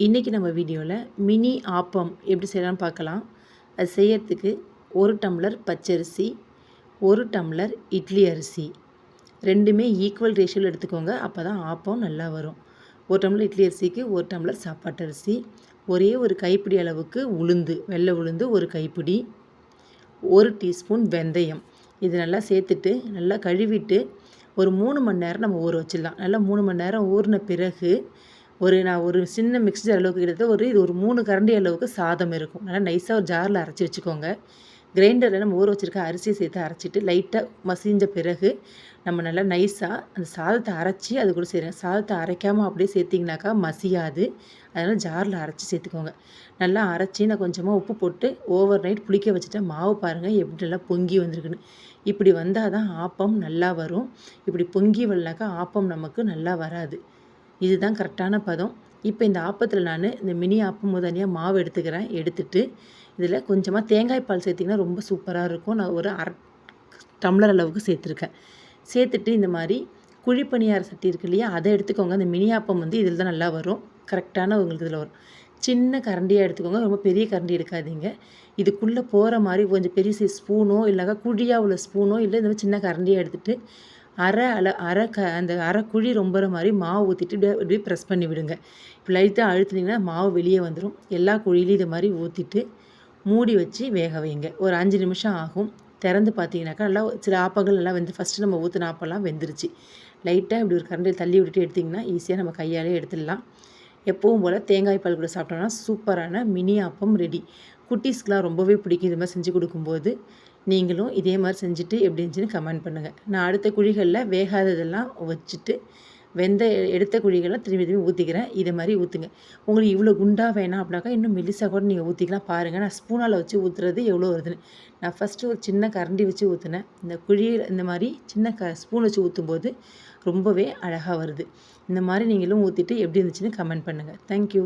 இன்றைக்கி நம்ம வீடியோவில் மினி ஆப்பம் எப்படி செய்யலாம்னு பார்க்கலாம். அது செய்யறதுக்கு 1 டம்ளர் பச்சரிசி, 1 டம்ளர் இட்லி அரிசி, ரெண்டுமே ஈக்குவல் ரேஷியோவில் எடுத்துக்கோங்க. அப்போ தான் ஆப்பம் நல்லா வரும். 1 டம்ளர் இட்லி அரிசிக்கு 1 டம்ளர் சாப்பாட்டு அரிசி, ஒரே ஒரு கைப்பிடி அளவுக்கு உளுந்து, வெள்ளை உளுந்து ஒரு கைப்பிடி, 1 டீஸ்பூன் வெந்தயம். இது நல்லா சேர்த்துட்டு நல்லா கழுவிட்டு ஒரு 3 மணி நேரம் நம்ம ஊற வச்சிடலாம். நல்லா 3 மணி நேரம் ஊறின பிறகு நான் ஒரு சின்ன மிக்ஸி அளவுக்கு கிட்டத்தட்ட இது ஒரு 3 கரண்டி அளவுக்கு சாதம் இருக்கும். நல்லா நைஸாக ஒரு ஜாரில் அரைச்சி வச்சுக்கோங்க. கிரைண்டரில் நம்ம ஊற வச்சுருக்க அரிசியை சேர்த்து அரைச்சிட்டு லைட்டாக மசிஞ்ச பிறகு நம்ம நல்லா நைஸாக அந்த சாதத்தை அரைச்சி அது கூட செய்கிறேன். சாதத்தை அரைக்காமல் அப்படியே சேர்த்திங்கனாக்கா மசியாது. அதனால் ஜாரில் அரைச்சி சேர்த்துக்கோங்க. நல்லா அரைச்சி நான் கொஞ்சமாக உப்பு போட்டு ஓவர் நைட் புளிக்க வச்சுட்டேன். மாவு பாருங்கள் எப்படி நல்லா பொங்கி வந்திருக்குன்னு. இப்படி வந்தால் தான் ஆப்பம் நல்லா வரும். இப்படி பொங்கி வரலனாக்கா ஆப்பம் நமக்கு நல்லா வராது. இதுதான் கரெக்டான பதம். இப்போ இந்த ஆப்பத்தில் நான் இந்த மினி ஆப்பம் தனியாக மாவு எடுத்துக்கிறேன். எடுத்துட்டு இதில் கொஞ்சமாக தேங்காய் பால் சேர்த்திங்கன்னா ரொம்ப சூப்பராக இருக்கும். நான் ஒரு 1/2 டம்ளர் அளவுக்கு சேர்த்துருக்கேன். சேர்த்துட்டு இந்த மாதிரி குழிப்பணியார சட்டி இருக்கு இல்லையா, அதை எடுத்துக்கோங்க. அந்த மினி ஆப்பம் இதில் தான் நல்லா வரும். கரெக்டான உங்களுக்கு இதில் வரும். சின்ன கரண்டியாக எடுத்துக்கோங்க. ரொம்ப பெரிய கரண்டி எடுக்காதீங்க. இதுக்குள்ளே போகிற மாதிரி கொஞ்சம் பெரிய சைஸ் ஸ்பூனோ இல்லைக்கா குழியாக உள்ள ஸ்பூனோ இல்லை இந்த மாதிரி சின்ன கரண்டியாக எடுத்துகிட்டு அந்த அரை குழி ரொம்புற மாதிரி மாவு ஊற்றிட்டு இப்படியே ப்ரெஸ் பண்ணி விடுங்க. இப்போ லைட்டாக அழுத்துனீங்கன்னா மாவு வெளியே வந்துடும். எல்லா குழியிலையும் இது மாதிரி ஊற்றிட்டு மூடி வச்சு வேக வைங்க. ஒரு 5 நிமிஷம் ஆகும். திறந்து பார்த்தீங்கன்னாக்கா நல்லா சில ஆப்பங்கள் நல்லா ஃபஸ்ட்டு நம்ம ஊற்றின ஆப்பெல்லாம் வெந்துருச்சு. லைட்டாக இப்படி ஒரு கரண்டியில் தள்ளி விட்டுட்டு எடுத்திங்கன்னா ஈஸியாக நம்ம கையாலே எடுத்துடலாம். எப்பவும் போல் தேங்காய் பால் கூட சாப்பிட்டோம்னா சூப்பரான மினி ஆப்பம் ரெடி. குட்டீஸ்க்கெலாம் ரொம்பவே பிடிக்கும் இது மாதிரி செஞ்சு கொடுக்கும்போது. நீங்களும் இதே மாதிரி செஞ்சுட்டு எப்படி இருந்துச்சுன்னு கமெண்ட் பண்ணுங்கள். நான் அடுத்த குழிகளில் வேகாததெல்லாம் வச்சுட்டு எடுத்த குழிகள்லாம் திரும்பி ஊற்றிக்கிறேன். இதை மாதிரி ஊற்றுங்க. உங்களுக்கு இவ்வளோ குண்டாக வேணாம் அப்படின்னாக்கா இன்னும் மெலிசாக கூட நீங்கள் ஊற்றிக்கலாம். பாருங்கள் நான் ஸ்பூனால் வச்சு ஊற்றுறது எவ்வளோ வருதுன்னு. நான் ஃபஸ்ட்டு ஒரு சின்ன கரண்டி வச்சு ஊற்றினேன். இந்த குழியில் இந்த மாதிரி சின்ன ஸ்பூன் வச்சு ஊற்றும்போது ரொம்பவே அழகாக வருது. இந்த மாதிரி நீங்களும் ஊற்றிட்டு எப்படி இருந்துச்சுன்னு கமெண்ட் பண்ணுங்கள். தேங்க்யூ.